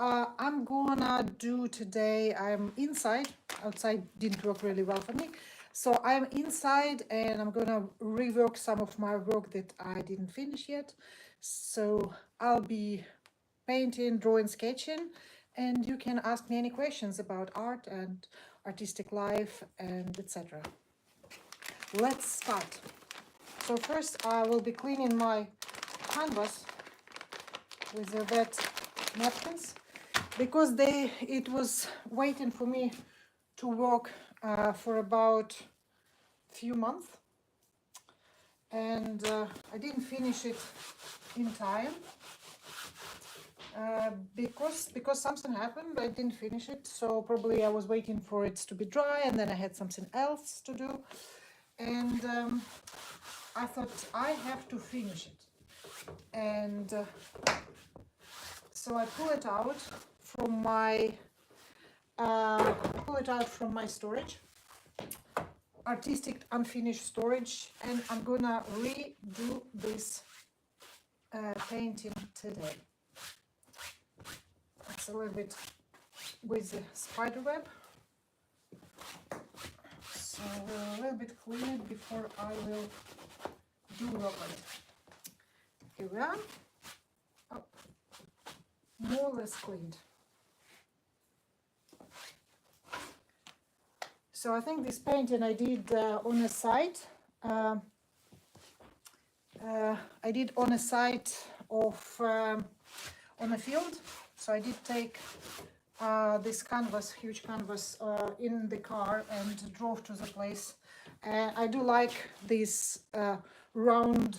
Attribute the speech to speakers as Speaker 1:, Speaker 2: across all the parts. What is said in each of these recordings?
Speaker 1: I'm gonna do today, I'm inside, outside didn't work really well for me. So I'm inside and I'm gonna rework some of my work that I didn't finish yet. So I'll be painting, drawing, sketching, and you can ask me any questions about art and artistic life and etc. Let's start. So first I will be cleaning my canvas with the wet napkins because it was waiting for me to work for about few months, and I didn't finish it in time because something happened. I didn't finish it, so probably I was waiting for it to be dry, and then I had something else to do, and I thought I have to finish it, and so I pull it out from my storage, artistic unfinished storage, and I'm gonna redo this painting today. It's a little bit with the spider web, so we'll a little bit clean it before I will do work on it. Here we are. Oh, more or less cleaned. So I think this painting I did on a site. I did on a site of on a field. So I did take this canvas, huge canvas, in the car and drove to the place. I do like these round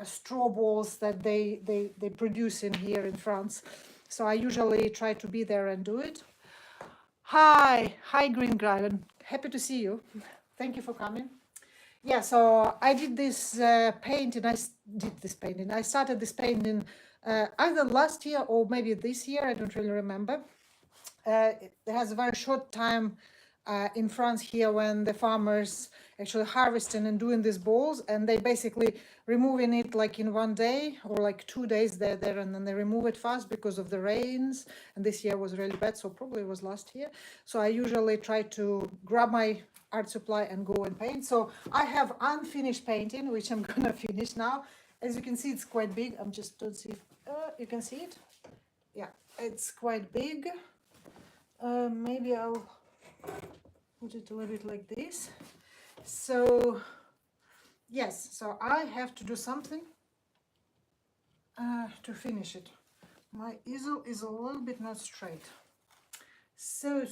Speaker 1: straw balls that they produce in here in France. So I usually try to be there and do it. Hi Green Dragon, happy to see you. Thank you for coming. Yeah, so I did this painting. I started this painting either last year or maybe this year. I don't really remember. It has a very short time in France here when the farmers actually harvesting and doing these balls, and they basically removing it like in one day or like 2 days they're there, and then they remove it fast because of the rains, and this year was really bad, so probably it was last year. So I usually try to grab my art supply and go and paint. So I have unfinished painting which I'm gonna finish now. As you can see, it's quite big. I'm just don't see if you can see it. Yeah, it's quite big. Maybe I'll put it a little bit like this. So yes, so I have to do something to finish it. My easel is a little bit not straight. So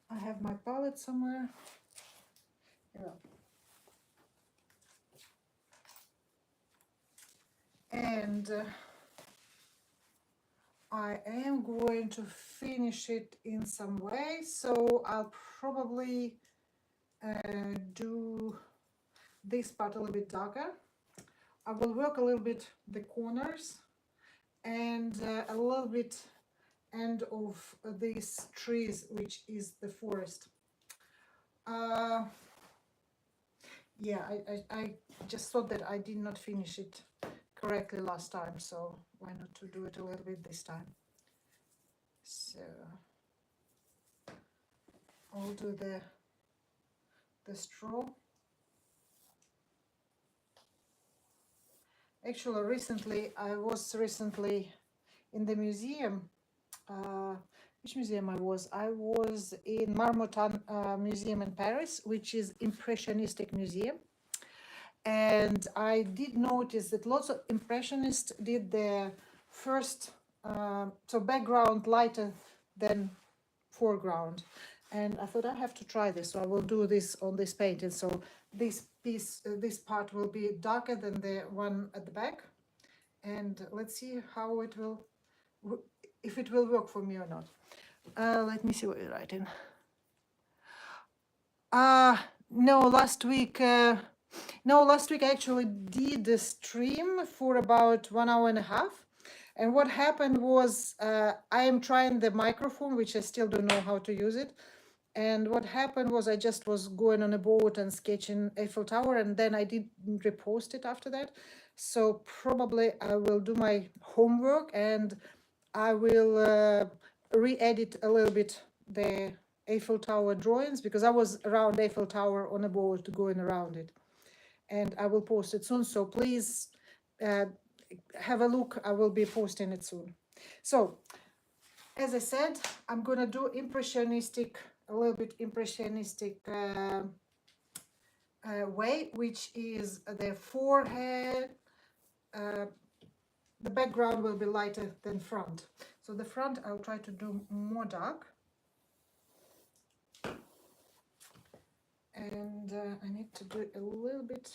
Speaker 1: I have my palette somewhere. Yeah. And I am going to finish it in some way, so I'll probably do this part a little bit darker. I will work a little bit the corners and a little bit end of these trees, which is the forest. Yeah, I just thought that I did not finish it correctly last time, so why not to do it a little bit this time. So I'll do the straw. Actually, I was recently in the museum. Which museum I was? I was in Marmottan Museum in Paris, which is Impressionistic museum. And I did notice that lots of Impressionists did their first, so background lighter than foreground. And I thought I have to try this, so I will do this on this painting. So this piece, this part will be darker than the one at the back. And let's see how it will, if it will work for me or not. Let me see what you're writing. No, last week I actually did the stream for about 1 hour and a half. And what happened was I am trying the microphone, which I still don't know how to use it. And what happened was I just was going on a boat and sketching Eiffel Tower, and then I didn't repost it after that. So probably I will do my homework and I will re-edit a little bit the Eiffel Tower drawings, because I was around Eiffel Tower on a boat going around it, and I will post it soon. So please uh, have a look. I will be posting it soon. So as I said, I'm gonna do impressionistic, a little bit impressionistic way, which is the forehead. Uh, the background will be lighter than front. So the front I'll try to do more dark. And I need to do a little bit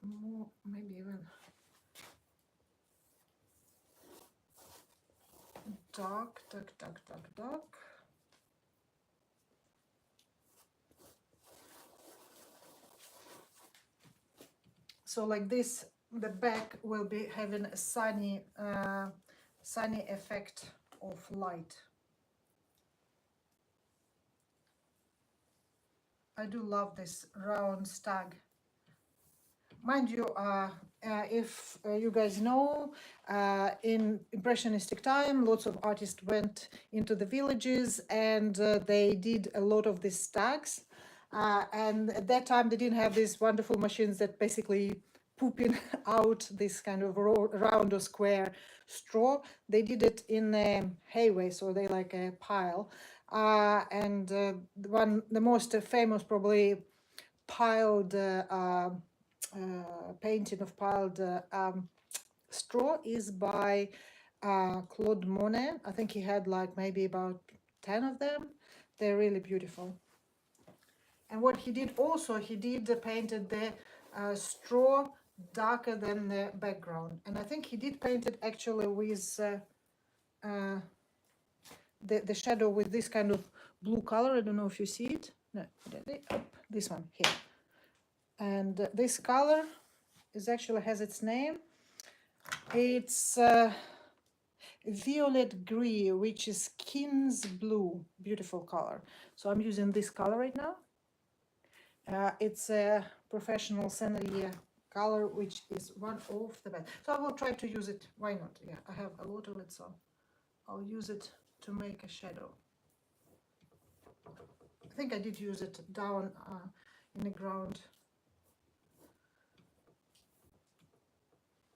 Speaker 1: more, maybe even dark, dark, dark, dark, dark. So like this, the back will be having a sunny, sunny effect of light. I do love this round stag. Mind you, if you guys know, in Impressionistic time, lots of artists went into the villages and they did a lot of these stags. And at that time, they didn't have these wonderful machines that basically pooping out this kind of round or square straw. They did it in a hayway, so they like a pile. The most famous probably piled painting of piled straw is by Claude Monet. I think he had like maybe about 10 of them. They're really beautiful. And what he did also, he did painted the straw darker than the background. And I think he did paint it actually with the shadow with this kind of blue color. I don't know if you see it. No, this one here. And this color is actually has its name. It's violet gray, which is King's blue. Beautiful color. So I'm using this color right now. It's a professional scenery color, which is one of the best. So I will try to use it. Why not? Yeah, I have a lot of it, so I'll use it to make a shadow. I think I did use it down in the ground.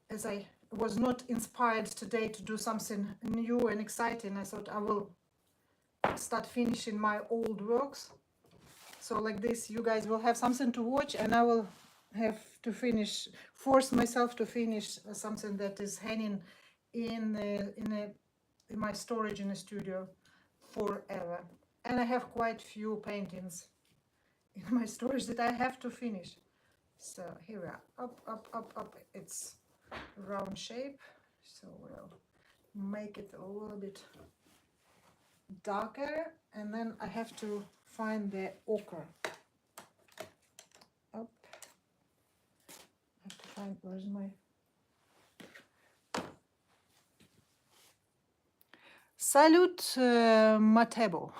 Speaker 1: As I was not inspired today to do something new and exciting, I thought I will start finishing my old works. So like this, you guys will have something to watch, and I will have to force myself to finish something that is hanging in my storage in the studio forever. And I have quite few paintings in my storage that I have to finish. So here we are, up, up, up, up. It's round shape, so we'll make it a little bit darker, and then I have to find the ochre. Up. I have to find, where's my Salut Matebo.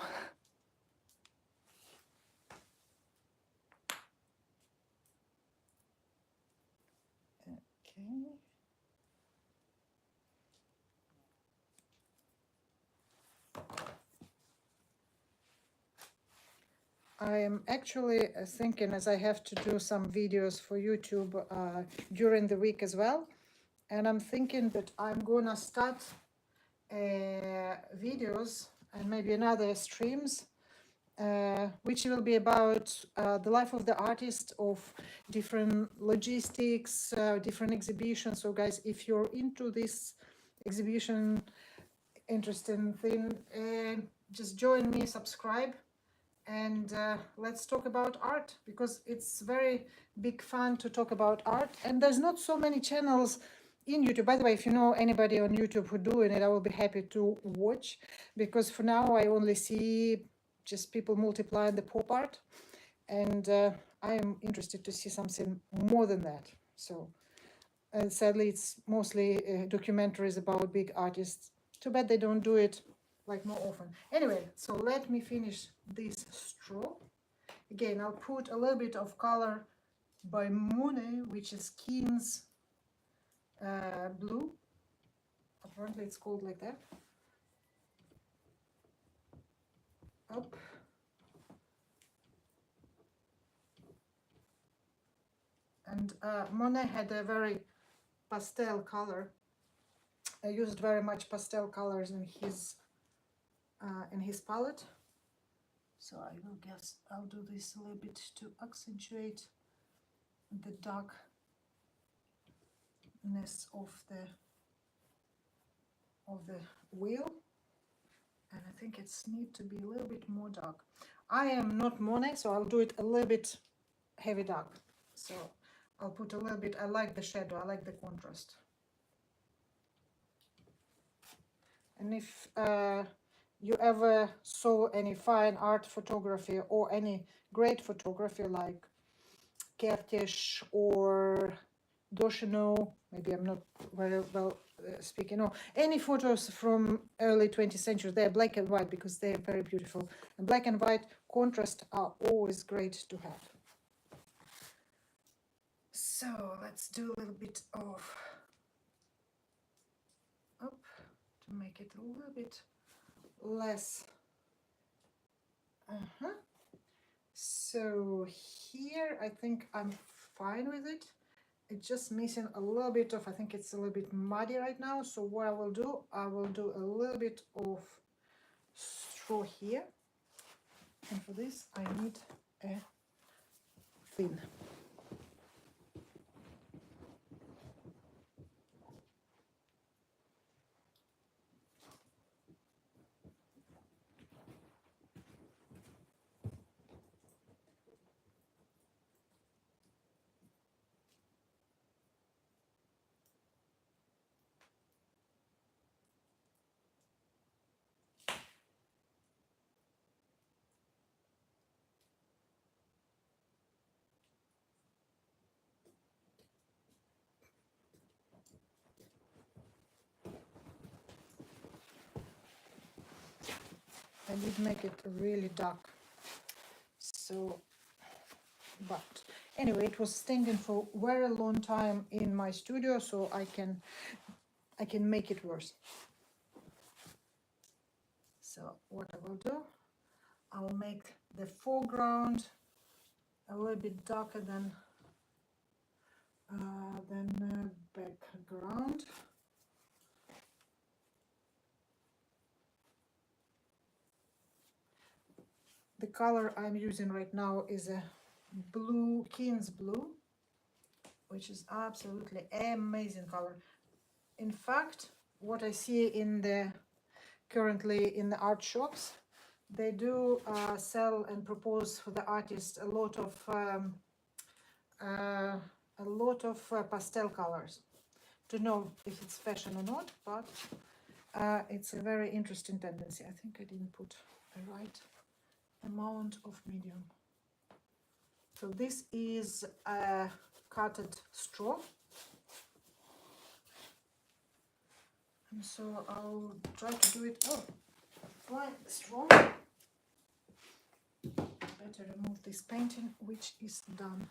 Speaker 1: Okay. I am actually thinking, as I have to do some videos for YouTube during the week as well, and I'm thinking that I'm gonna start videos and maybe another streams which will be about the life of the artist, of different logistics, different exhibitions. So guys, if you're into this exhibition interesting thing, just join me, subscribe, and let's talk about art, because it's very big fun to talk about art. And there's not so many channels in YouTube. By the way, if you know anybody on YouTube who doing it, I will be happy to watch, because for now I only see just people multiplying the pop art, and I am interested to see something more than that. So sadly, it's mostly documentaries about big artists. Too bad they don't do it like more often. Anyway, so let me finish this straw. Again, I'll put a little bit of color by Monet, which is King's blue. Apparently it's called like that. Up. And Monet had a very pastel color. I used very much pastel colors in his palette. So I will guess I'll do this a little bit to accentuate the darkness of the wheel. And I think it's need to be a little bit more dark. I am not Monet, so I'll do it a little bit heavy dark. So I'll put a little bit, I like the shadow, I like the contrast. And if you ever saw any fine art photography or any great photography like Kertész or Duchenot, maybe I'm not very well speaking, no, any photos from early 20th century, they're black and white because they're very beautiful. And black and white contrast are always great to have. So let's do a little bit of up to make it a little bit less. So here I think I'm fine with it. It's just missing a little bit of, I think it's a little bit muddy right now. So what I will do a little bit of straw here. And for this I need a thin. I did make it really dark. So, but anyway, it was standing for a very long time in my studio, so I can make it worse. So what I will do, I will make the foreground a little bit darker than background. The color I'm using right now is a blue, Keen's blue, which is absolutely amazing color. In fact, what I see currently in the art shops, they do sell and propose for the artist a lot of pastel colors. To know if it's fashion or not, but it's a very interesting tendency. I think I didn't put the right amount of medium. So this is a cutted straw. And so I'll try to do it. Oh, fine straw. Better remove this painting, which is done.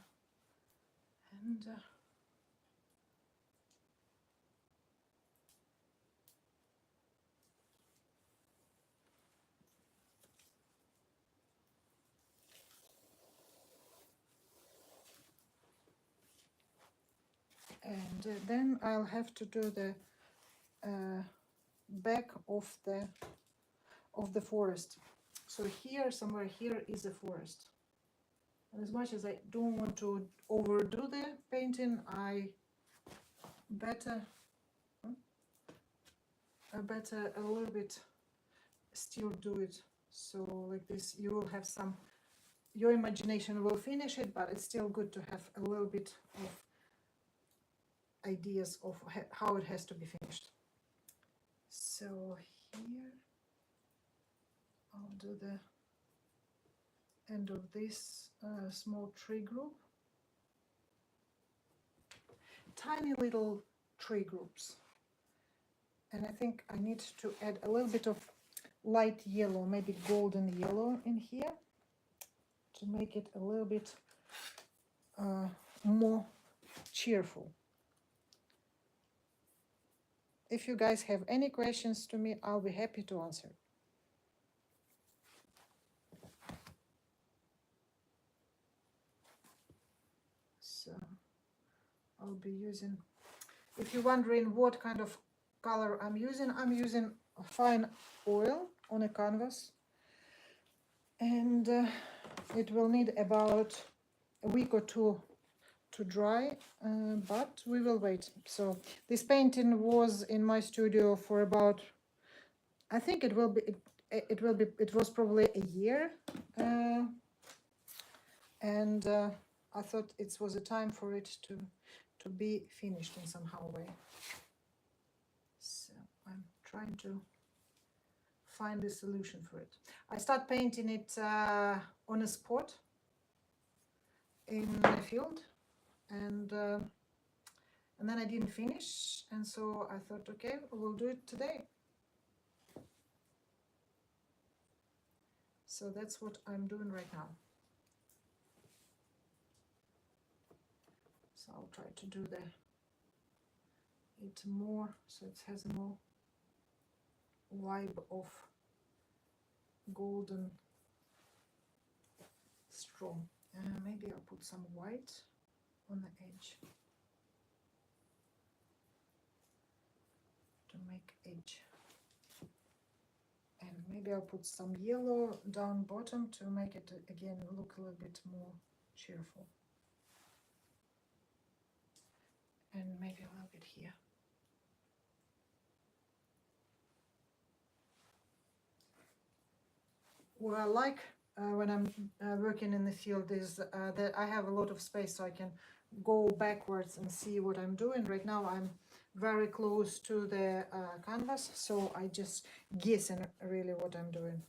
Speaker 1: And then I'll have to do the back of the forest. So here, somewhere here is a forest. And as much as I don't want to overdo the painting, I better a little bit still do it. So like this, you will have some, your imagination will finish it, but it's still good to have a little bit of ideas of how it has to be finished. So here I'll do the end of this small tree group. Tiny little tree groups. And I think I need to add a little bit of light yellow, maybe golden yellow in here to make it a little bit more cheerful. if you guys have any questions to me, I'll be happy to answer. So I'll be using, if you're wondering what kind of color I'm using a fine oil on a canvas, and it will need about a week or two to dry, but we will wait. So this painting was in my studio for about, I think it was probably a year, and I thought it was a time for it to be finished in somehow way. So I'm trying to find a solution for it. I start painting it on a spot in a field, and then I didn't finish, and so I thought, okay, we'll do it today. So that's what I'm doing right now. So I'll try to do it more, so it has a more vibe of golden straw. Maybe I'll put some white on the edge to make edge, and maybe I'll put some yellow down bottom to make it again look a little bit more cheerful, and maybe a little bit here. What I like when I'm working in the field is that I have a lot of space, so I can go backwards and see what I'm doing. Right now I'm very close to the canvas, so I just guessing really what I'm doing.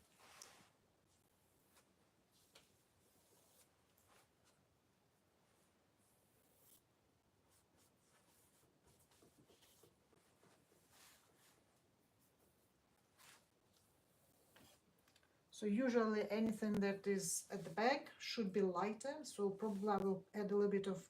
Speaker 1: So usually anything that is at the back should be lighter, so probably I will add a little bit of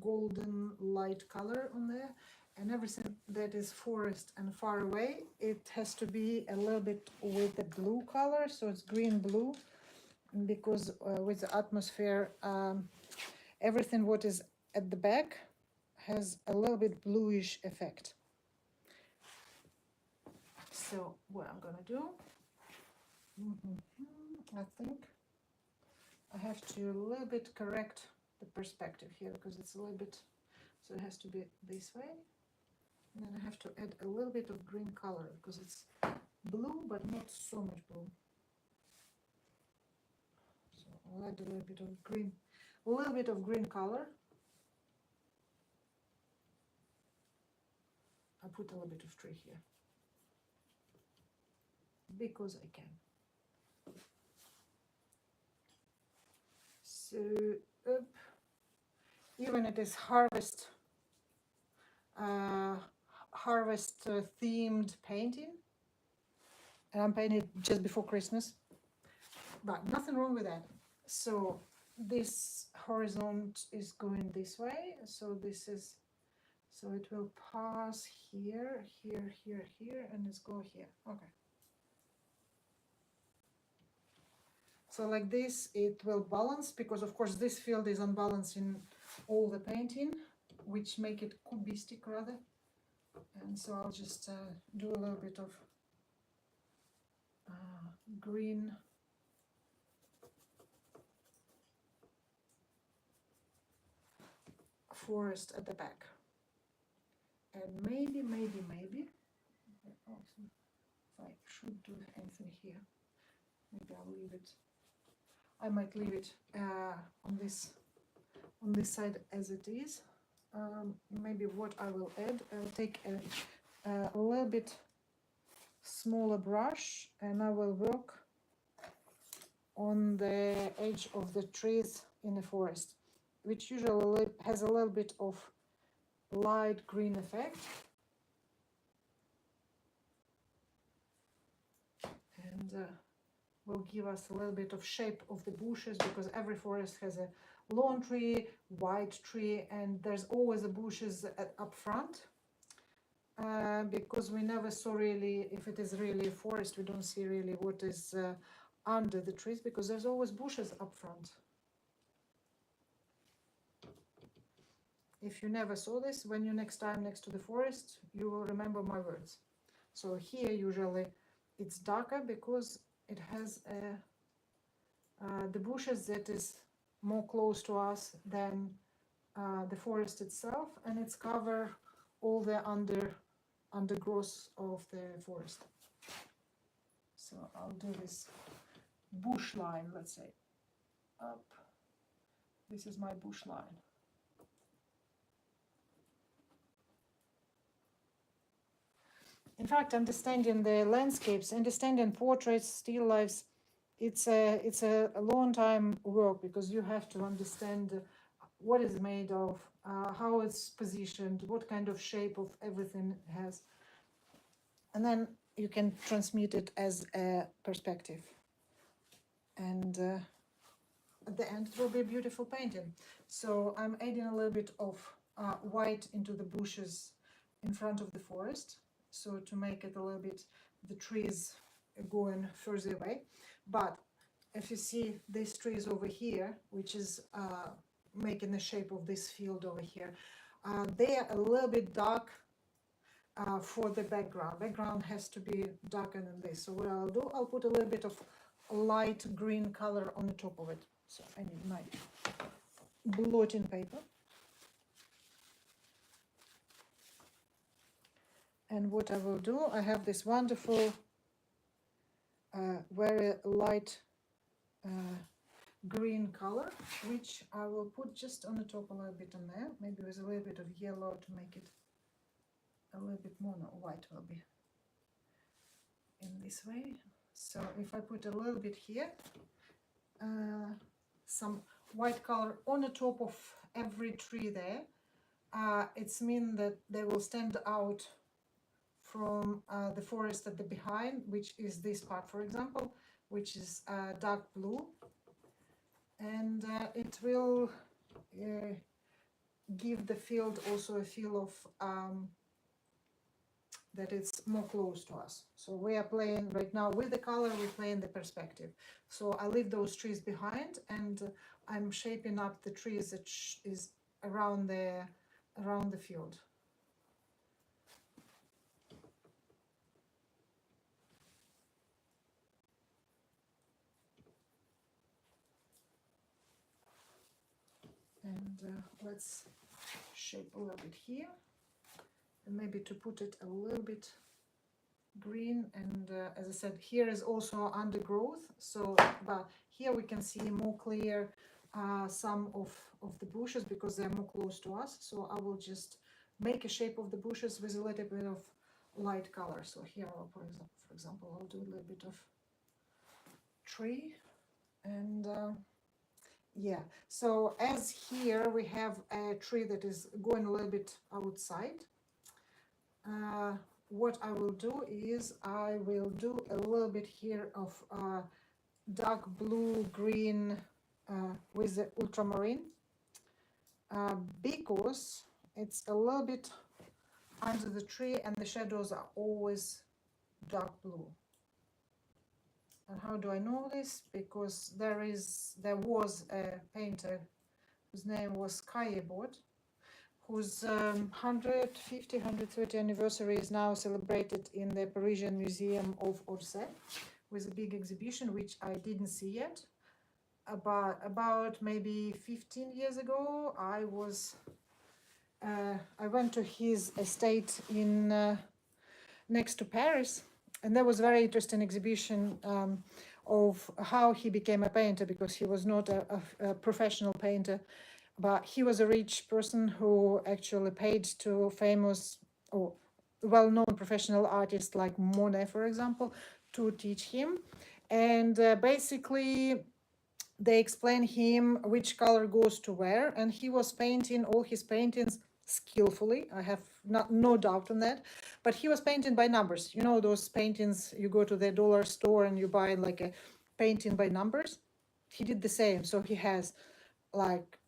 Speaker 1: golden light color on there, and everything that is forest and far away, it has to be a little bit with the blue color, so it's green blue, because with the atmosphere, everything what is at the back has a little bit bluish effect. So what I'm gonna do, I think I have to a little bit correct the perspective here, because it's a little bit, so it has to be this way, and then I have to add a little bit of green color, because it's blue but not so much blue. So I'll add a little bit of green color. I put a little bit of tree here because I can. So even it is harvest themed painting, and I'm painting just before Christmas, but nothing wrong with that. So this horizon is going this way, so this is, so it will pass here, here, here, here, and it's go here. Okay. So like this, it will balance, because of course this field is unbalanced in all the painting, which make it cubistic rather. And so I'll just do a little bit of green forest at the back. And maybe, if I should do anything here, maybe I'll leave it. I might leave it on this side as it is. Maybe what I will add, I'll take a little bit smaller brush, and I will work on the edge of the trees in the forest, which usually has a little bit of light green effect. And will give us a little bit of shape of the bushes, because every forest has a lawn tree, white tree, and there's always the bushes up front. because we never saw really, if it is really a forest, we don't see really what is under the trees, because there's always bushes up front. If you never saw this, when you next time next to the forest, you will remember my words. So here usually it's darker because it has the bushes that is more close to us than the forest itself, and it's cover all the undergrowth of the forest. So I'll do this bush line, let's say, up. This is my bush line. In fact, understanding the landscapes, understanding portraits, still lifes, it's a long time work, because you have to understand what it's made of, how it's positioned, what kind of shape of everything has, and then you can transmute it as a perspective, and at the end it will be a beautiful painting. So I'm adding a little bit of white into the bushes in front of the forest, so to make it a little bit, the trees going further away. But if you see these trees over here, which is making the shape of this field over here, they are a little bit dark for the background. Background has to be darker than this. So what I'll do, I'll put a little bit of light green color on the top of it. So I need my blotting paper. And what I will do, I have this wonderful, very light green color, which I will put just on the top a little bit on there, maybe with a little bit of yellow to make it a little bit more. No, white will be in this way. So if I put a little bit here, some white color on the top of every tree there, it's mean that they will stand out from the forest at the behind, which is this part, for example, which is dark blue, and it will give the field also a feel of that it's more close to us. So we are playing right now with the color, we're playing the perspective. So I leave those trees behind, and I'm shaping up the trees that is around the field. And let's shape a little bit here, and maybe to put it a little bit green. And as I said, here is also undergrowth, so but here we can see more clear some of the bushes, because they're more close to us. So I will just make a shape of the bushes with a little bit of light color. So here, for example, I'll do a little bit of tree, and yeah, so as here we have a tree that is going a little bit outside, what I will do is I will do a little bit here of dark blue green with the ultramarine, because it's a little bit under the tree and the shadows are always dark blue. And how do I know this? Because there was a painter whose name was Caillebotte, whose 150, 130 anniversary is now celebrated in the Parisian Museum of Orsay, with a big exhibition, which I didn't see yet. About maybe 15 years ago, I went to his estate in next to Paris, and there was a very interesting exhibition of how he became a painter, because he was not a professional painter, but he was a rich person who actually paid to famous or well-known professional artists like Monet, for example, to teach him. And basically they explain him which color goes to where, and he was painting all his paintings skillfully. I have no doubt on that, but he was painting by numbers. You know those paintings, you go to the dollar store and you buy like a painting by numbers? He did the same. So he has like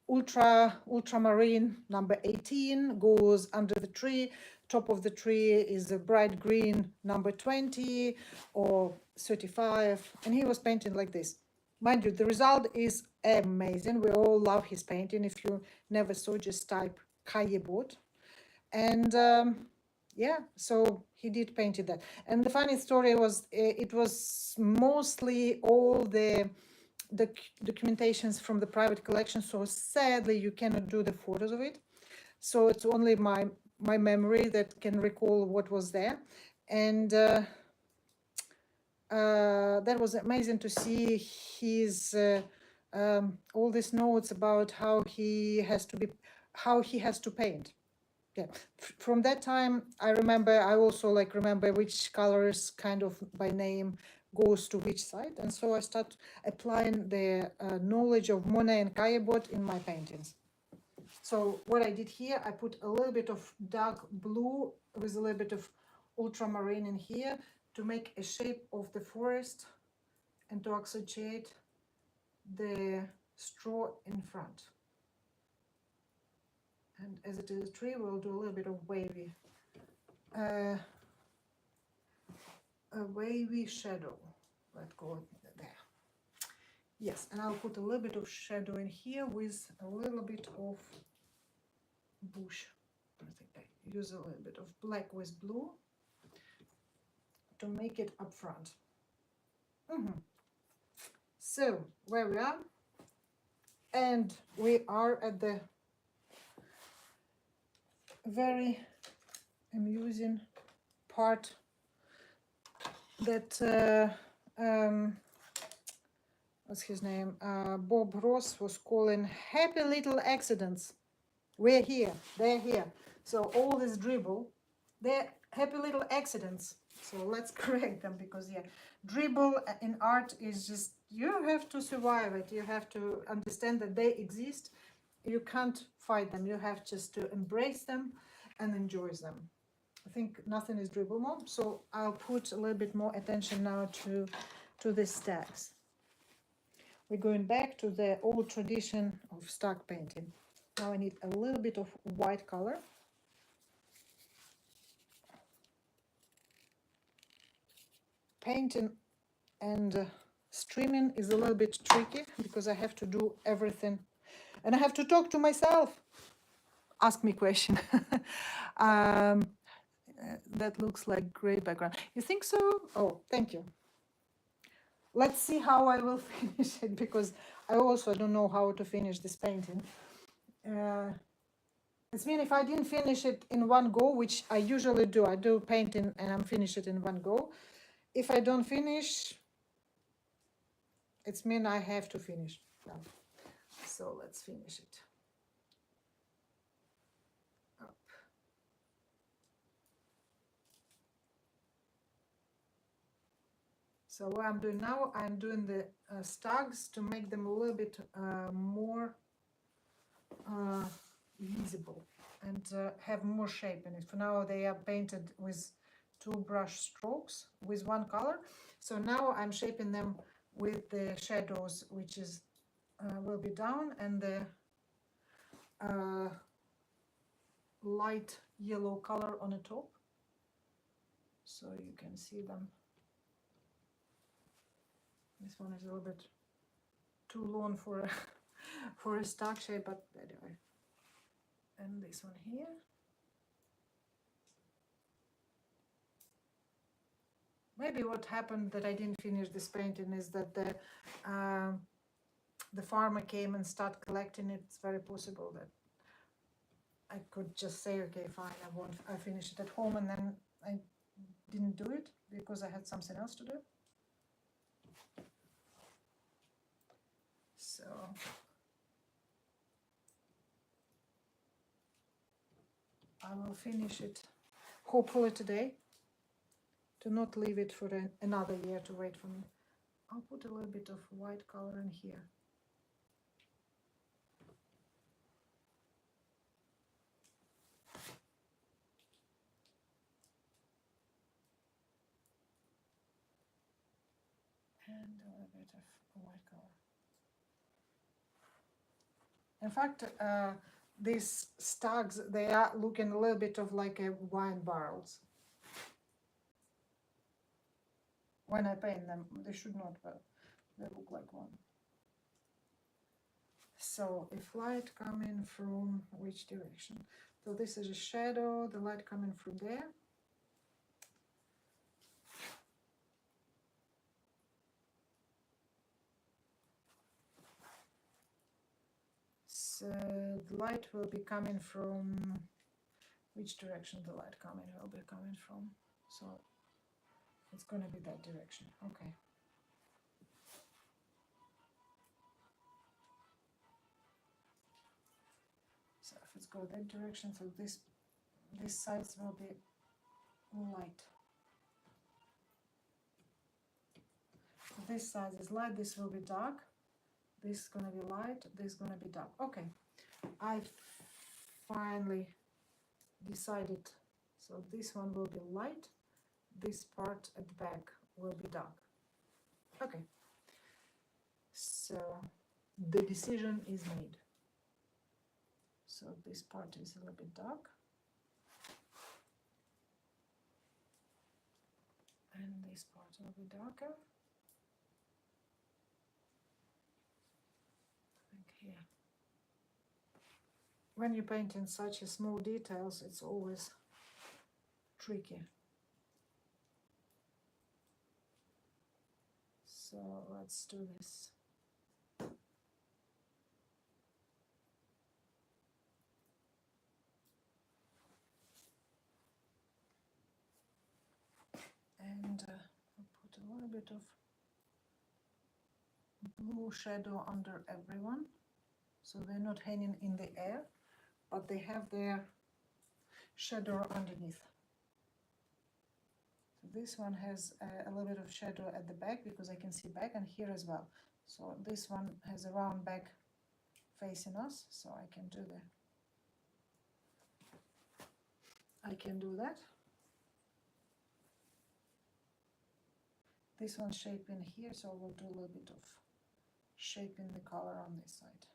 Speaker 1: ultramarine number 18 goes under the tree top of the tree is a bright green number 20 or 35, and he was painting like this. Mind you, the result is amazing. We all love his painting. If you never saw, just type Kayebot. And yeah, so he did painted that. And the funny story was, it was mostly all the documentations from the private collection, so sadly you cannot do the photos of it. So it's only my memory that can recall what was there. And that was amazing to see his all these notes about how he has to paint. Yeah, from that time I remember, I also like remember which colors kind of by name goes to which side, and so I start applying the knowledge of Monet and Kayebot in my paintings. So what I did here, I put a little bit of dark blue with a little bit of ultramarine in here to make a shape of the forest and to accentuate the straw in front. And as it is a tree, we'll do a little bit of a wavy shadow. Let's go there. Yes, and I'll put a little bit of shadow in here with a little bit of bush. I think I use a little bit of black with blue to make it up front. So where we are, and we are at the very amusing part that what's his name, Bob Ross was calling happy little accidents. We're here, they're here. So all this dribble, they're happy little accidents. So let's correct them, because yeah, dribble in art is just, you have to survive it. You have to understand that they exist. You can't fight them. You have just to embrace them and enjoy them. I think nothing is dribble more. So I'll put a little bit more attention now to the stacks. We're going back to the old tradition of stack painting. Now I need a little bit of white color. Painting and streaming is a little bit tricky because I have to do everything and I have to talk to myself. Ask me question. That looks like great background. You think so? Oh, thank you. Let's see how I will finish it, because I also don't know how to finish this painting. It's mean if I didn't finish it in one go, which I usually do. I do painting and I'm finish it in one go. If I don't finish, it's mean I have to finish. So let's finish it. Up. So what I'm doing now, I'm doing the stags to make them a little bit more visible and have more shape in it. For now they are painted with 2 brush strokes with one color. So now I'm shaping them with the shadows, which is will be down, and the light yellow color on the top, so you can see them. This one is a little bit too long for a for a stack shape, but anyway. And this one here. Maybe what happened that I didn't finish this painting is that the farmer came and started collecting it. It's very possible that I could just say, okay, fine, I finish it at home, and then I didn't do it because I had something else to do. So I will finish it hopefully today, to not leave it for another year to wait for me. I'll put a little bit of white color in here. And a little bit of white color. In fact, these stags, they are looking a little bit of like a wine barrels. When I paint them, they should not, but they look like one. So if light coming from which direction? So this is a shadow, the light coming from there. So the light will be coming from which direction the light coming will be coming from. So it's going to be that direction. Okay. So if it's go that direction, so this sides will be light. So this side is light, this will be dark. This is going to be light, this is going to be dark. Okay. I finally decided. So this one will be light, this part at the back will be dark. Okay, so the decision is made. So this part is a little bit dark, and this part will be darker. Like here. When you paint in such a small details, it's always tricky. So let's do this. And I'll put a little bit of blue shadow under everyone, so they're not hanging in the air, but they have their shadow underneath. So this one has a little bit of shadow at the back because I can see back, and here as well. So this one has a round back facing us, so I can do that. This one shaping here, so we'll do a little bit of shaping the color on this side.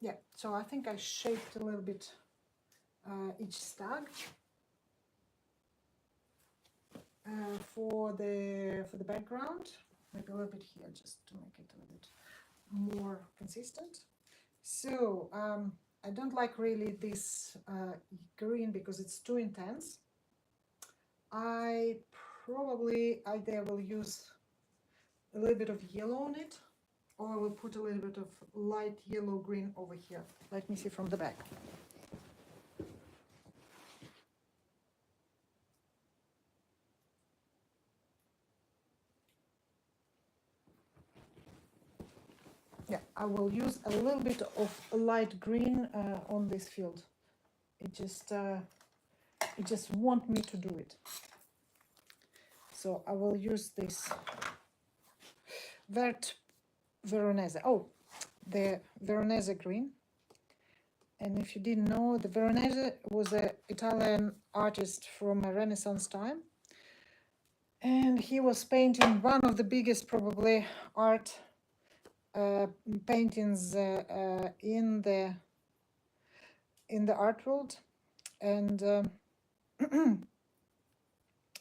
Speaker 1: Yeah, so I think I shaped a little bit each stag. For the background, maybe a little bit here just to make it a little bit more consistent. So I don't like really this green because it's too intense. I probably either will use a little bit of yellow on it, or I will put a little bit of light yellow green over here. Let me see from the back. Yeah, I will use a little bit of light green on this field. It just want me to do it. So I will use this Vert Veronese. Oh, the Veronese green. And if you didn't know, the Veronese was an Italian artist from a Renaissance time. And he was painting one of the biggest, probably, art paintings in the art world. And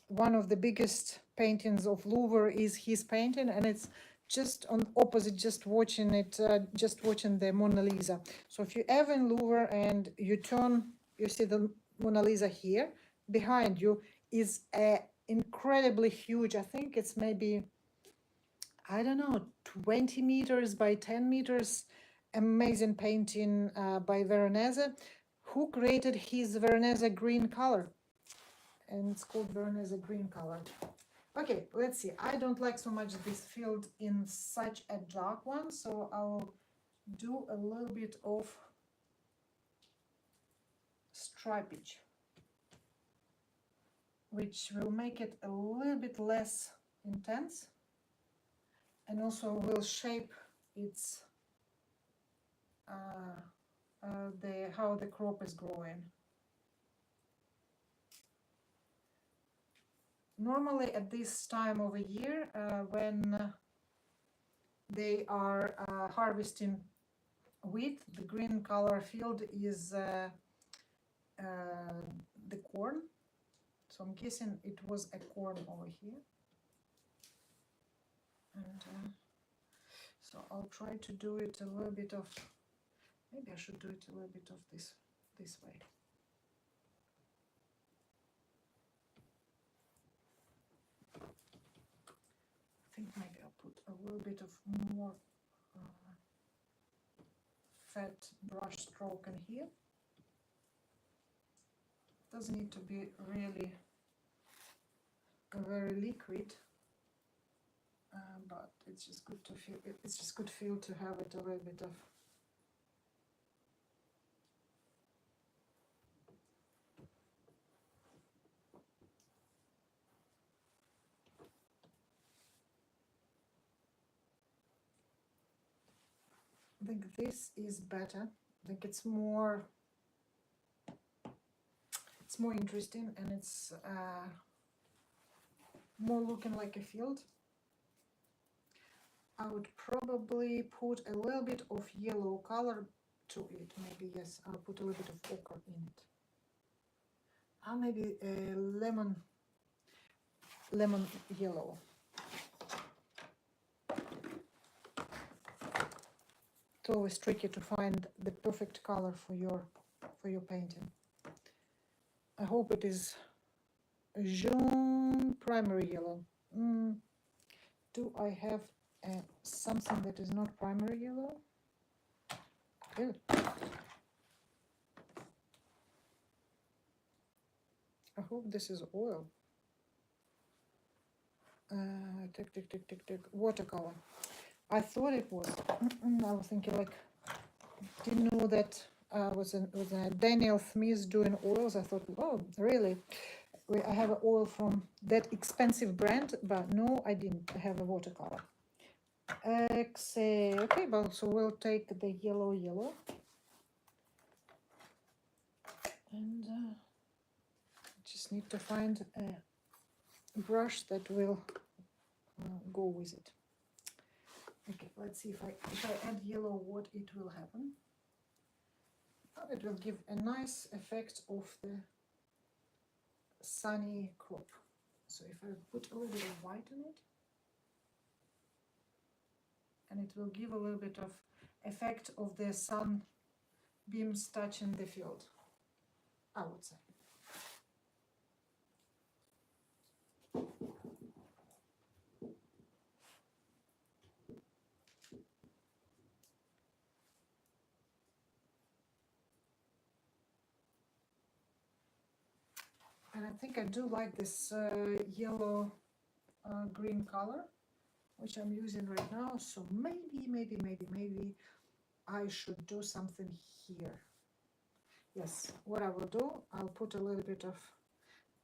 Speaker 1: one of the biggest paintings of Louvre is his painting, and it's just on opposite, just watching the Mona Lisa. So if you're ever in Louvre and you turn, you see the Mona Lisa here. Behind you is a incredibly huge, I think it's maybe, I don't know, 20 meters by 10 meters, amazing painting by Veronese, who created his Veronese green color. And it's called Veronese green color. Okay, let's see. I don't like so much this field in such a dark one, so I'll do a little bit of stripage, which will make it a little bit less intense and also will shape its how the crop is growing. Normally at this time of a year, when they are harvesting wheat, the green color field is the corn. So I'm guessing it was a corn over here. And so I'll try to do it a little bit of, maybe I should do it a little bit of this way. I think maybe I'll put a little bit of more fat brush stroke in here. Doesn't need to be really very liquid, but it's just good to feel. It's just good feel to have it a little bit of. I think this is better. I think it's more interesting, and it's more looking like a field. I would probably put a little bit of yellow color to it. Maybe, yes, I'll put a little bit of ochre in it. Maybe a lemon yellow. It's always tricky to find the perfect color for your painting. I hope it is jaune primary yellow. Do I have something that is not primary yellow? Good. I hope this is oil. Tick. Watercolor. I thought it was. I was thinking like, didn't know that was Daniel Smith doing oils. I thought, oh, really? I have an oil from that expensive brand, but no, I didn't have a watercolor. Okay, well, so we'll take the yellow, and just need to find a brush that will go with it. Okay, let's see if I add yellow, what it will happen. Oh, it will give a nice effect of the sunny crop. So if I put a little bit of white in it, and it will give a little bit of effect of the sun beams touching the field, I would say. And I think I do like this yellow green color, which I'm using right now. So maybe I should do something here. Yes, what I will do, I'll put a little bit of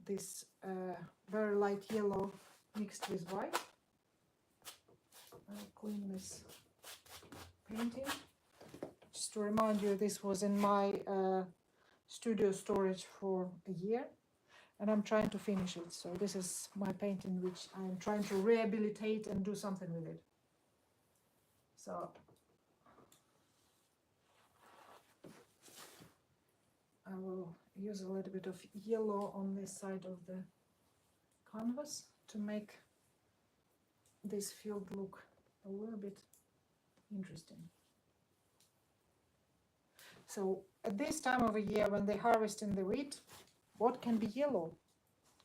Speaker 1: this very light yellow mixed with white. I'll clean this painting. Just to remind you, this was in my studio storage for a year, and I'm trying to finish it. So this is my painting, which I'm trying to rehabilitate and do something with it. So I will use a little bit of yellow on this side of the canvas to make this field look a little bit interesting. So at this time of the year, when they're harvesting the wheat, what can be yellow?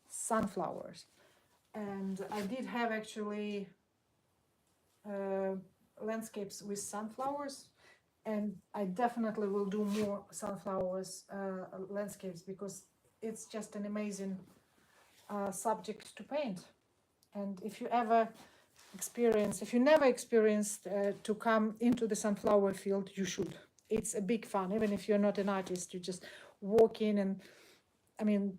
Speaker 1: Sunflowers. And I did have actually landscapes with sunflowers, and I definitely will do more sunflowers landscapes, because it's just an amazing subject to paint. And if you ever experience, if you never experienced to come into the sunflower field, you should. It's a big fun, even if you're not an artist. You just walk in, and I mean,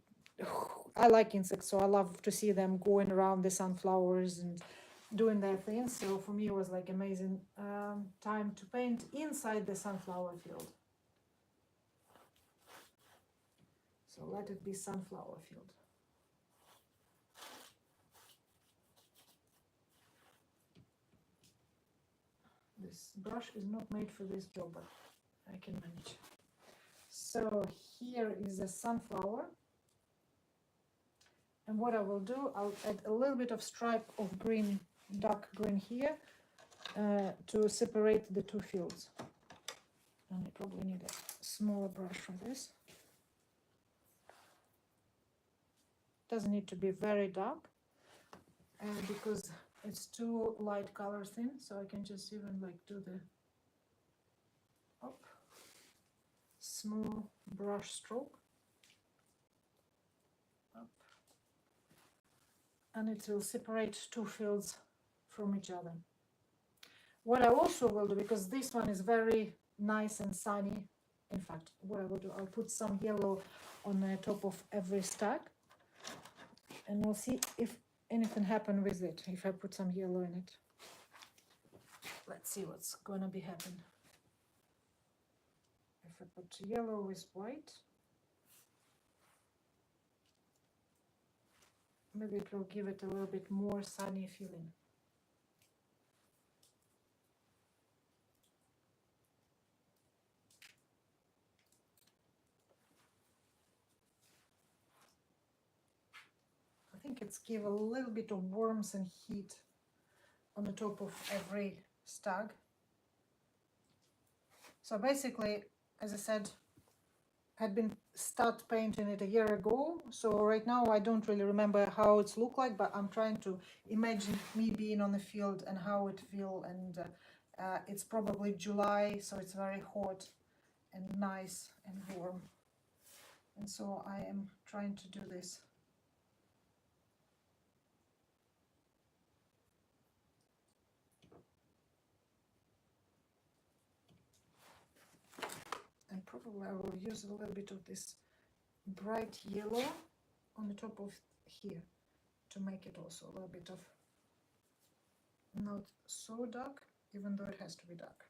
Speaker 1: I like insects, so I love to see them going around the sunflowers and doing their thing. So for me, it was like amazing time to paint inside the sunflower field. So let it be sunflower field. This brush is not made for this job, but I can manage. So here is a sunflower. And what I will do, I'll add a little bit of stripe of green, dark green here to separate the two fields. And I probably need a smaller brush for this. Doesn't need to be very dark because it's too light color thin, so I can just even like do the small brush stroke up, and it will separate two fields from each other. What I also will do, because this one is very nice and sunny, in fact, what I will do, I'll put some yellow on the top of every stack, and we'll see if anything happened with it, if I put some yellow in it. Let's see what's gonna be happening. If I put yellow with white, maybe it will give it a little bit more sunny feeling. I think it's give a little bit of warmth and heat on the top of every stag. So basically, as I said, had been start painting it a year ago. So right now I don't really remember how it's looked like, but I'm trying to imagine me being on the field and how it feel. And it's probably July, so it's very hot and nice and warm. And so I am trying to do this. And probably I will use a little bit of this bright yellow on the top of here to make it also a little bit of not so dark, even though it has to be dark.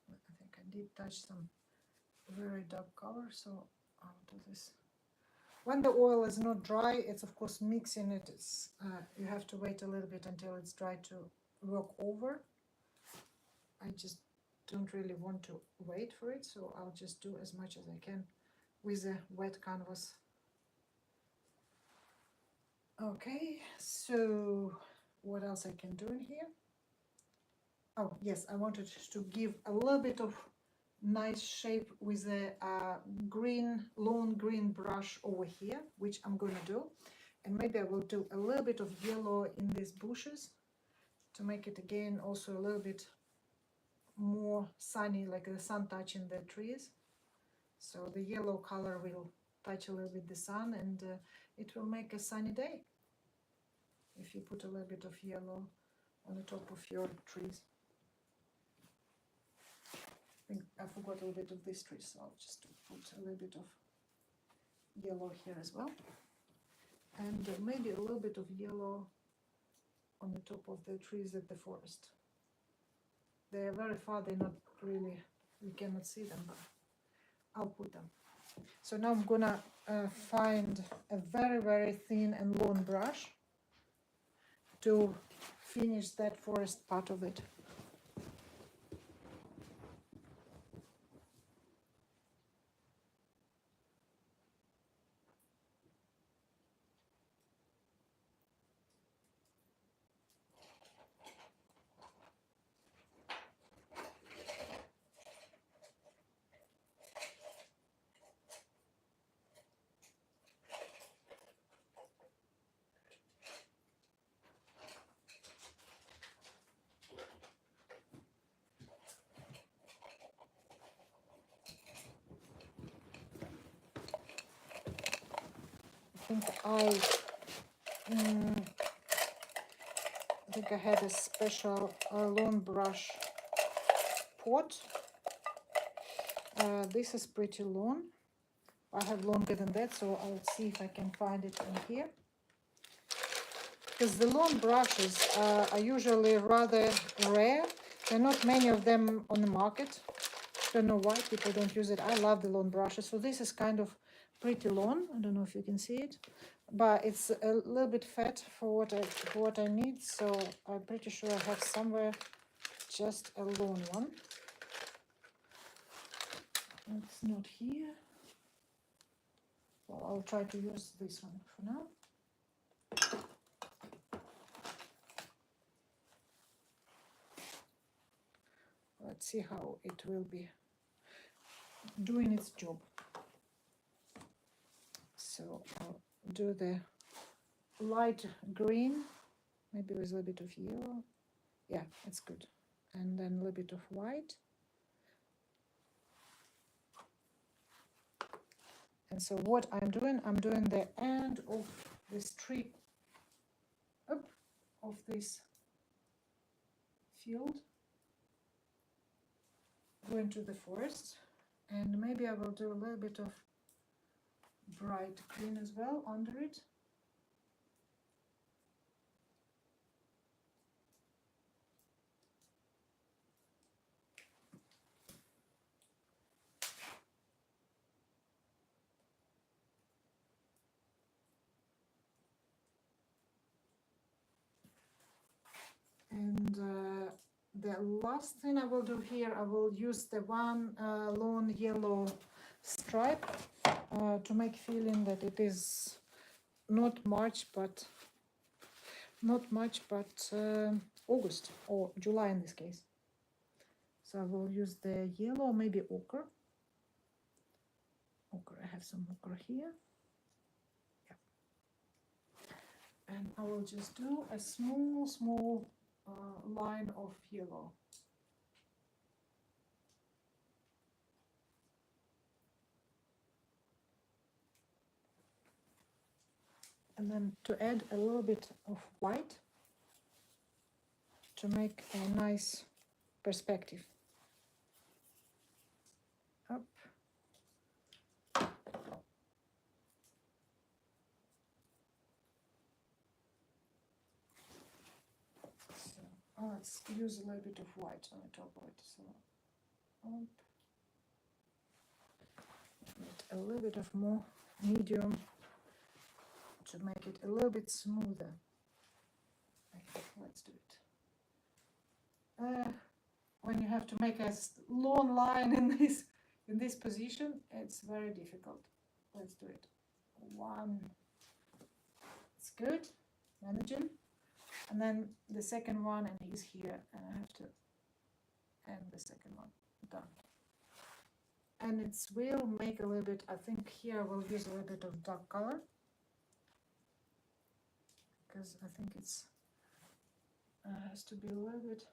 Speaker 1: I think I did touch some very dark color, so I'll do this. When the oil is not dry, it's of course mixing it. It's you have to wait a little bit until it's dry to work over. I just don't really want to wait for it, so I'll just do as much as I can with a wet canvas. Okay, so what else I can do in here? Oh yes, I wanted to give a little bit of nice shape with a green, long green brush over here, which I'm going to do. And maybe I will do a little bit of yellow in these bushes to make it again also a little bit more sunny, like the sun touching the trees. So the yellow color will touch a little bit the sun, and it will make a sunny day if you put a little bit of yellow on the top of your trees. I think I forgot a little bit of this tree, so I'll just put a little bit of yellow here as well, and maybe a little bit of yellow on the top of the trees at the forest. They are very far, they're not really, we cannot see them, but I'll put them. So now I'm gonna find a very, very thin and long brush to finish that forest part of it. think I had a special lawn brush pot. This is pretty long. I have longer than that, so I'll see if I can find it in here. Because the lawn brushes are usually rather rare. There are not many of them on the market. Don't know why people don't use it. I love the lawn brushes. So this is kind of pretty long. I don't know if you can see it, but it's a little bit fat for what I need. So I'm pretty sure I have somewhere just a long one. It's not here. Well, I'll try to use this one for now. Let's see how it will be doing its job. So I'll do the light green, maybe with a little bit of yellow. Yeah, it's good. And then a little bit of white. And so what I'm doing the end of the strip of this field, going to the forest, and maybe I will do a little bit of bright green as well under it. And the last thing I will do here, I will use the one long yellow stripe to make feeling that it is not March, but August or July in this case. So I will use the yellow, maybe ochre. Ochre, I have some ochre here. Yeah. And I will just do a small line of yellow. And then to add a little bit of white to make a nice perspective. Up. So let's use a little bit of white on the top of it. So up. A little bit of more medium to make it a little bit smoother. Okay, let's do it. When you have to make a long line in this position, it's very difficult. Let's do it. One. It's good. Managing. And then the second one, and he's here, and I have to end the second one. Done. And it will make a little bit, I think here I will use a little bit of dark color, because I think it's has to be a little bit,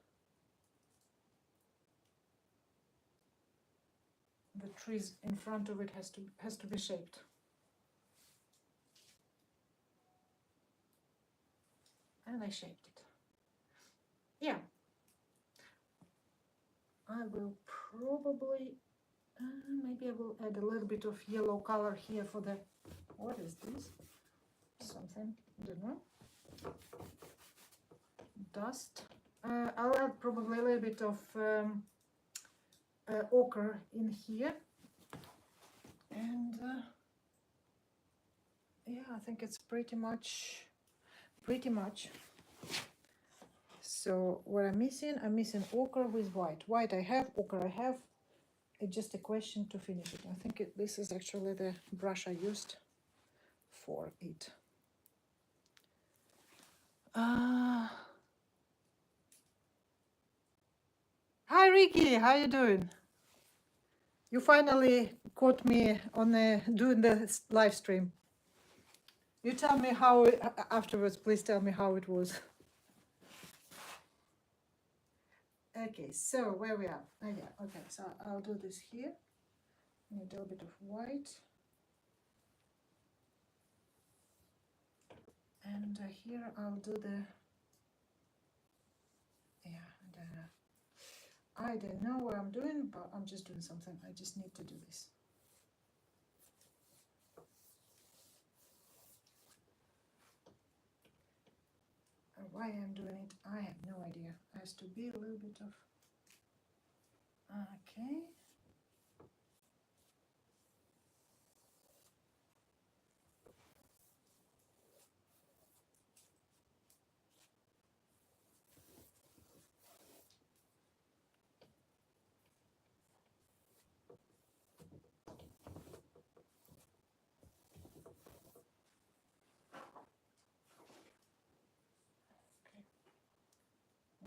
Speaker 1: the trees in front of it has to be shaped. And I shaped it. Yeah. I will probably maybe I will add a little bit of yellow color here for the, what is this? Something, I don't know. Dust. I'll add probably a little bit of ochre in here. And yeah, I think it's pretty much. So what I'm missing ochre with white. White I have, ochre I have. It's just a question to finish it. I think this is actually the brush I used for it. Hi Ricky, how you doing? You finally caught me on doing the live stream. You tell me how afterwards. Please tell me how it was. Okay, so where we are. Oh, yeah. Okay, so I'll do this here. Need a little bit of white. here I'll do the, yeah, I don't know what I'm doing, but I'm just doing something. I just need to do this. Why I'm doing it, I have no idea. It has to be a little bit of, okay.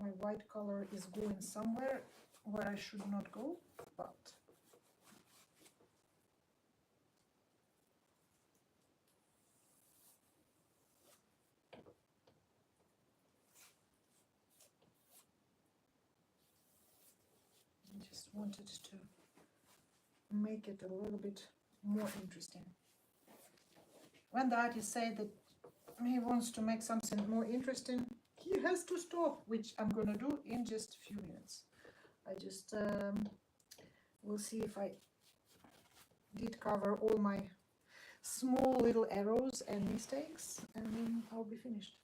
Speaker 1: My white color is going somewhere where I should not go, but I just wanted to make it a little bit more interesting. When the artist says that he wants to make something more interesting, he has to stop, which I'm gonna do in just a few minutes. I just will see if I did cover all my small little errors and mistakes, and then I'll be finished.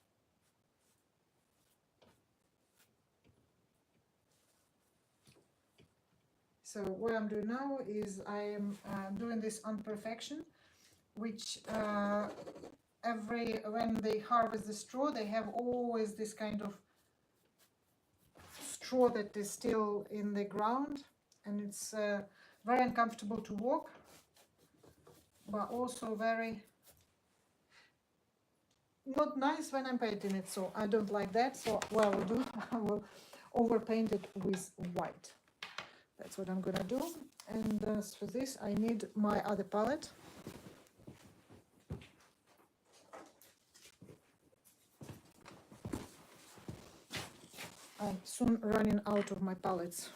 Speaker 1: So what I'm doing now is I am doing this on perfection, which when they harvest the straw, they have always this kind of straw that is still in the ground, and it's very uncomfortable to walk, but also very not nice when I'm painting it, so I don't like that. So what I will do, I will overpaint it with white. That's what I'm gonna do. And for this I need my other palette. I'm soon running out of my palettes,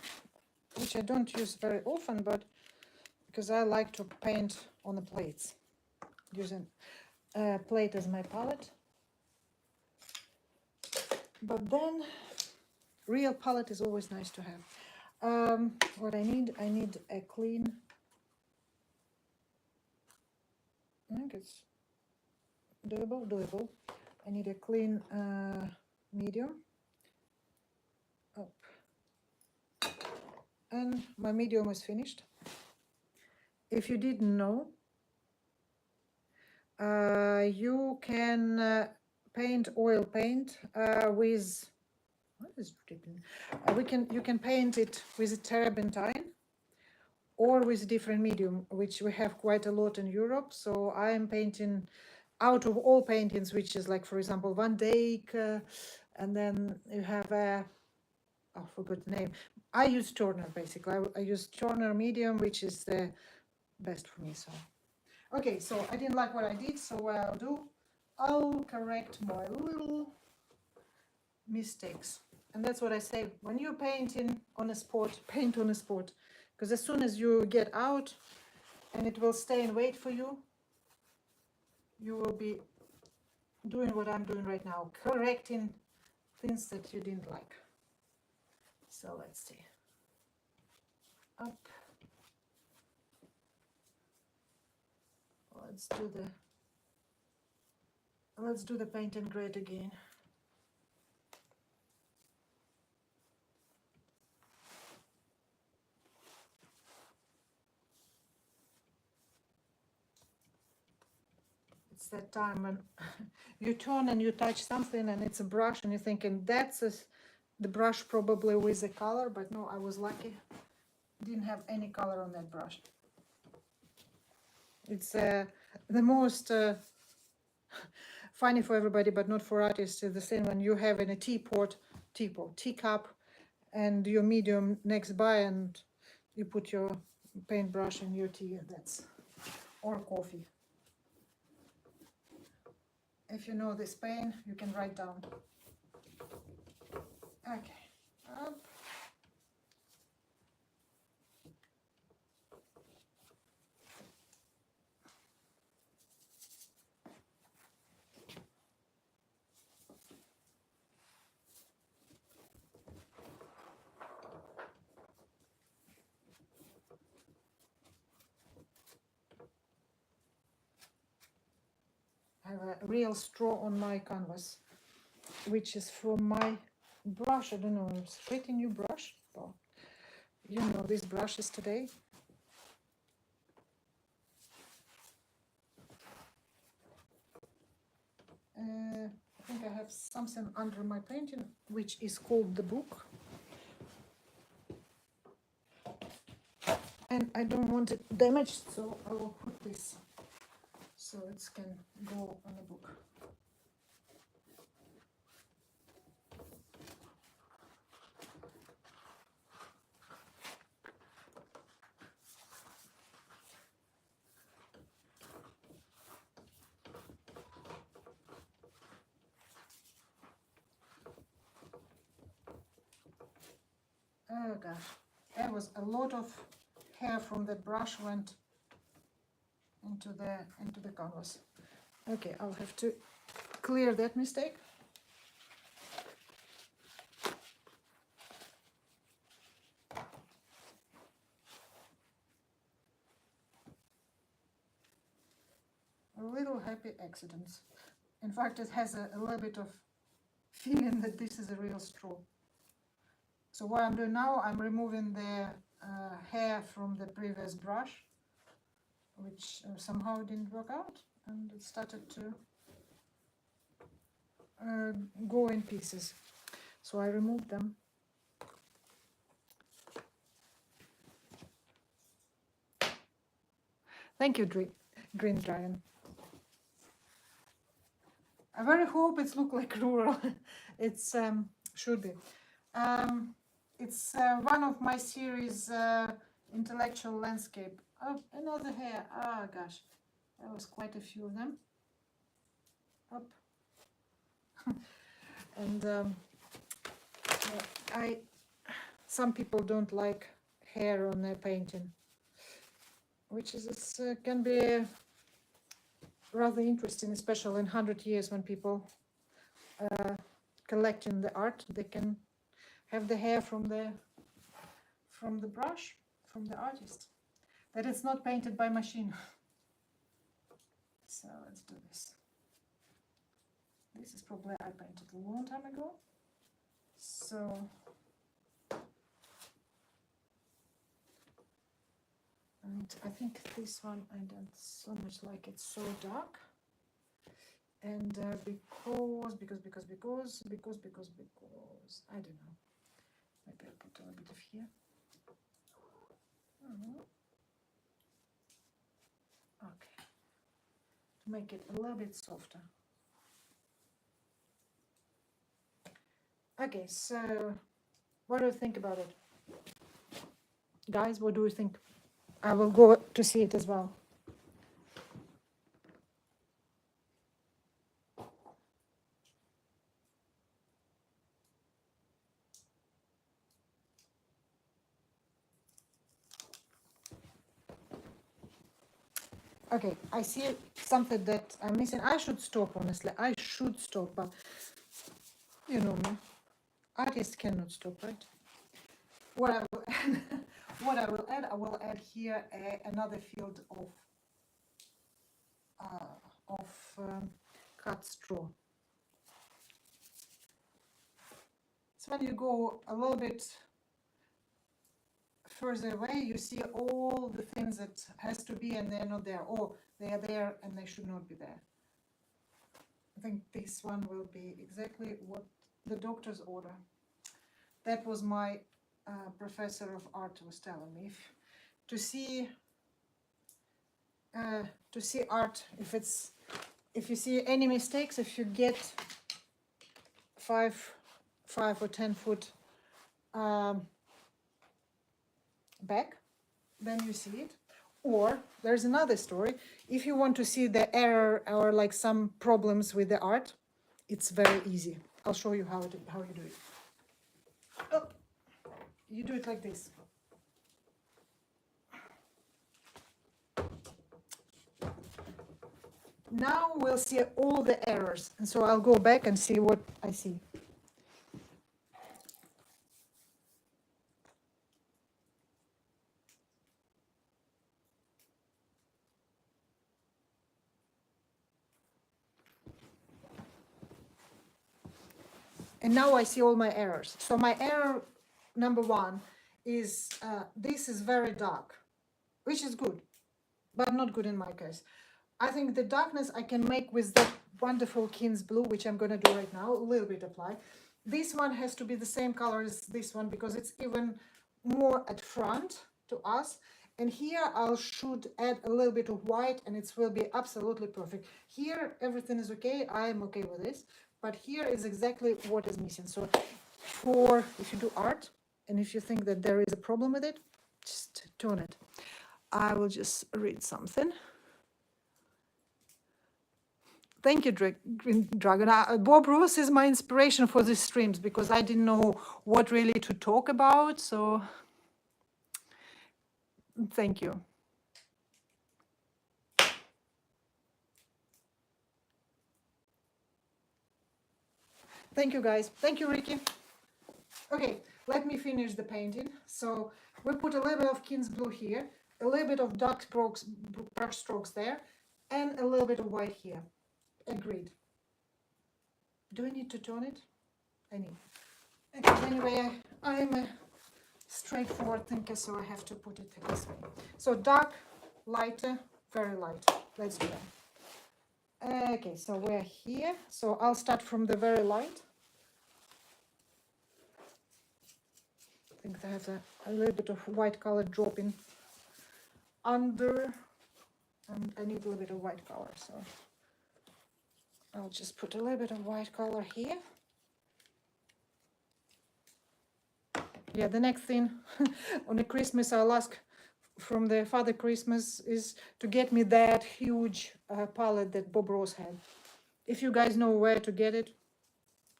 Speaker 1: which I don't use very often, but because I like to paint on the plates, using a plate as my palette. But then real palette is always nice to have. What I need a clean, I think it's doable. I need a clean medium. Oh. And my medium is finished. If you didn't know, you can paint oil paint with, what is dripping? You can paint it with turpentine or with different medium, which we have quite a lot in Europe. So I am painting out of all paintings, which is like, for example, Van Dyck, and then you have a, oh, I forgot the name. I use Turner, basically. I use Turner medium, which is the best for me. So, okay, so I didn't like what I did, so what I'll do, I'll correct my little mistakes. And that's what I say, when you're painting on a spot, paint on a spot. Because as soon as you get out and it will stay and wait for you, you will be doing what I'm doing right now, correcting things that you didn't like. So let's see. Up. Let's do the paint and grade again. It's that time when you turn and you touch something and it's a brush and you're thinking that's the brush probably with the color, but no, I was lucky. Didn't have any color on that brush. It's the most funny for everybody, but not for artists. It's the same when you have in a teacup, and your medium next by, and you put your paintbrush in your tea, and or coffee. If you know this pain, you can write down. Okay, up. have a real straw on my canvas, which is from my brush. I don't know, it's a pretty new brush. Well, you know these brushes today. I think I have something under my painting, which is called the book. And I don't want it damaged, so I will put this so it can go on the book. Oh gosh, there was a lot of hair from the brush went into the canvas. Okay, I'll have to clear that mistake. A little happy accidents. In fact, it has a little bit of feeling that this is a real straw. So what I'm doing now, I'm removing the hair from the previous brush, which somehow didn't work out, and it started to go in pieces. So I removed them. Thank you, Green Giant. I very hope it's look like rural. It's should be. It's one of my series, intellectual landscape. Oh, another hair. Ah, gosh, there was quite a few of them. Up. And some people don't like hair on their painting, which is can be rather interesting, especially in 100 years when people collecting the art, they can have the hair from the brush, from the artist, that it's not painted by machine. So let's do this. This is probably I painted a long time ago. So and I think this one I don't so much like, it's so dark. And because I don't know, maybe I'll put a little bit of here. Okay, to make it a little bit softer. Okay, so what do you think about it, guys? What do you think? I will go to see it as well. Okay, I see something that I'm missing. I should stop, honestly. I should stop, but you know me. Artists cannot stop, right? What I will add, I will add here another field of cut straw. So when you go a little bit further away, you see all the things that has to be and they're not there, or they are there and they should not be there. I think this one will be exactly what the doctor's order. That was my professor of art was telling me. To see art, if you see any mistakes, if you get 5 or 10 foot back, then you see it. Or there's another story. If you want to see the error or like some problems with the art, it's very easy. I'll show you how you do it. Oh, you do it like this. Now we'll see all the errors, and so I'll go back and see what I see. And now I see all my errors. So my error number one is this is very dark, which is good, but not good in my case. I think the darkness I can make with that wonderful King's Blue, which I'm going to do right now, a little bit apply. This one has to be the same color as this one because it's even more at front to us. And here I should add a little bit of white and it will be absolutely perfect. Here everything is okay, I am okay with this, but here is exactly what is missing. So if you do art and if you think that there is a problem with it, just tone it. I will just read something. Thank you, Green Dragon. Bob Ross is my inspiration for these streams because I didn't know what really to talk about. So thank you. Thank you, guys. Thank you, Ricky. Okay, let me finish the painting. So we put a little bit of King's Blue here, a little bit of dark strokes, brush strokes there, and a little bit of white here. Agreed. Do I need to tone it? I need. Okay, anyway, I'm a straightforward thinker, so I have to put it this way. So dark, lighter, very light. Let's do that. Okay, so we're here. So I'll start from the very light. I think I have a little bit of white color dropping under, and I need a little bit of white color, so I'll just put a little bit of white color here. Yeah, the next thing on the Christmas I'll ask from the Father Christmas is to get me that huge palette that Bob Ross had. If you guys know where to get it,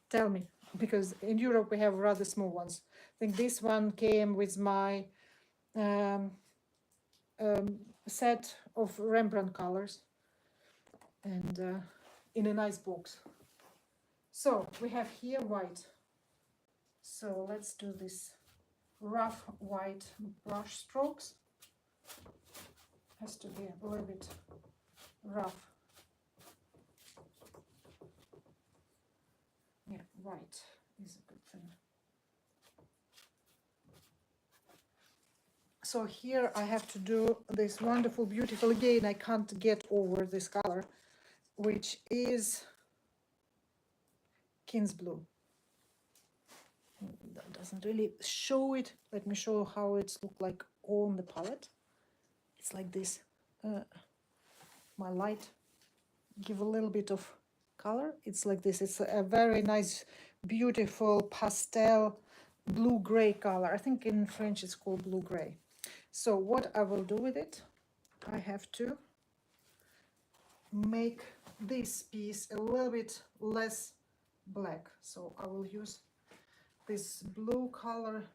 Speaker 1: tell me, because in Europe we have rather small ones. I think this one came with my set of Rembrandt colors and in a nice box. So we have here white. So let's do this rough white brush strokes. Has to be a little bit rough. Yeah, white is a good thing. So here I have to do this wonderful, beautiful, again, I can't get over this color, which is King's Blue. That doesn't really show it. Let me show how it's look like on the palette. It's like this. My light give a little bit of color. It's like this. It's a very nice, beautiful pastel blue-gray color. I think in French it's called blue-gray. So what I will do with it, I have to make this piece a little bit less black. So I will use this blue color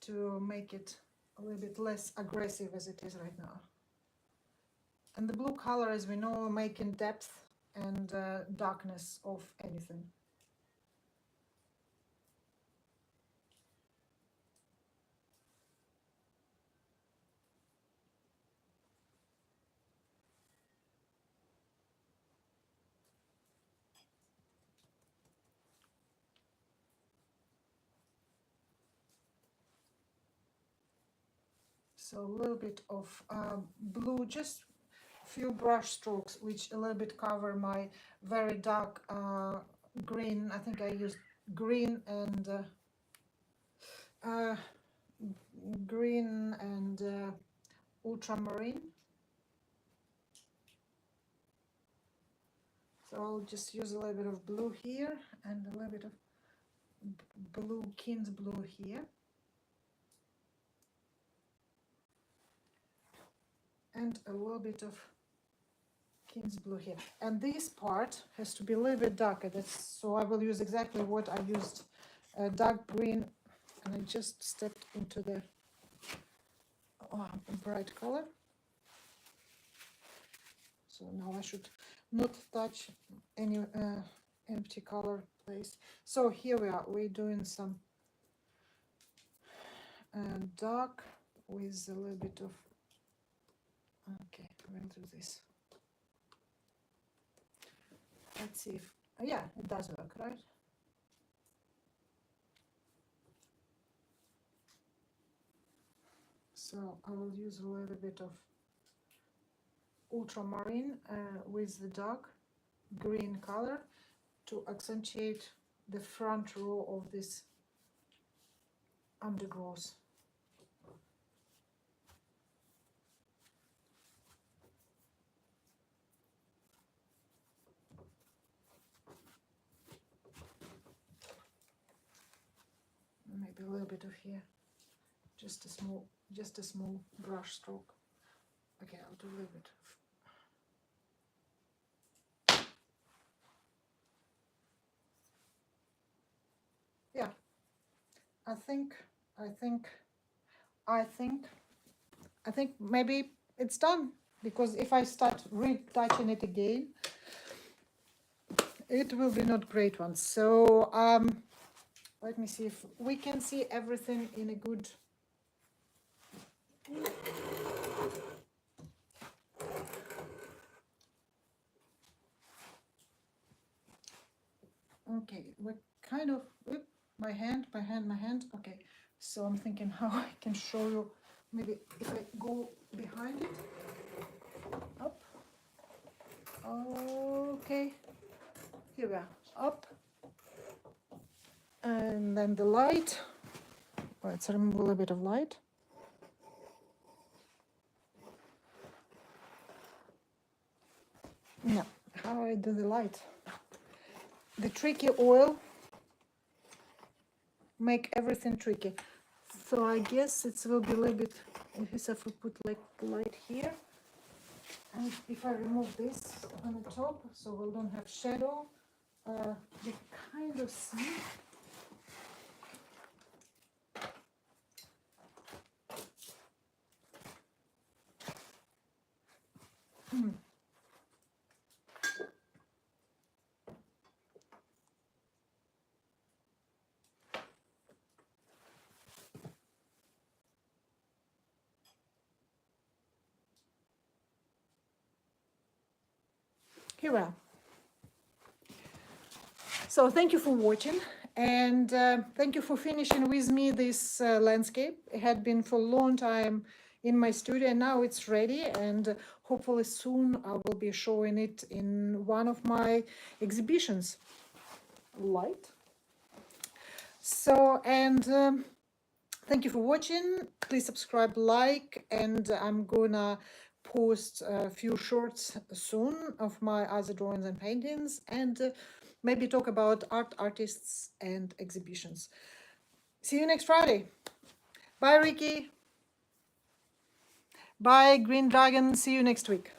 Speaker 1: to make it a little bit less aggressive as it is right now. And the blue color, as we know, making depth and darkness of anything. So a little bit of blue, just few brush strokes, which a little bit cover my very dark green. I think I used green and ultramarine. So I'll just use a little bit of blue here and a little bit of blue, King's Blue here. And a little bit of King's Blue here. And this part has to be a little bit darker. So I will use exactly what I used, dark green, and I just stepped into the bright color. So now I should not touch any empty color place. So here we are. We're doing some dark with a little bit of. Okay, we'll do this. Let's see if, yeah, it does work, right? So I will use a little bit of ultramarine with the dark green color to accentuate the front row of this undergrowth. Maybe a little bit of here, just a small brush stroke. Okay, I'll do a little bit. Yeah, I think maybe it's done, because if I start retouching it again, it will be not great one. So let me see if we can see everything in a good. Okay, we're kind of, my hand. Okay, so I'm thinking how I can show you. Maybe if I go behind it, up. Okay, here we are, up. And then the light. Let's remove a little bit of light. Yeah, how I do the light. The tricky oil make everything tricky. So I guess it will be a little bit, if we put like light here, and if I remove this on the top, so we don't have shadow, you kind of see. Here we are. So thank you for watching, and thank you for finishing with me this landscape. It had been for a long time in my studio, and now it's ready, and hopefully soon I will be showing it in one of my exhibitions. Light. So, and thank you for watching. Please subscribe, like, and I'm gonna post a few shorts soon of my other drawings and paintings, and maybe talk about artists and exhibitions. See you next Friday. Bye, Ricky. Bye, Green Dragon. See you next week.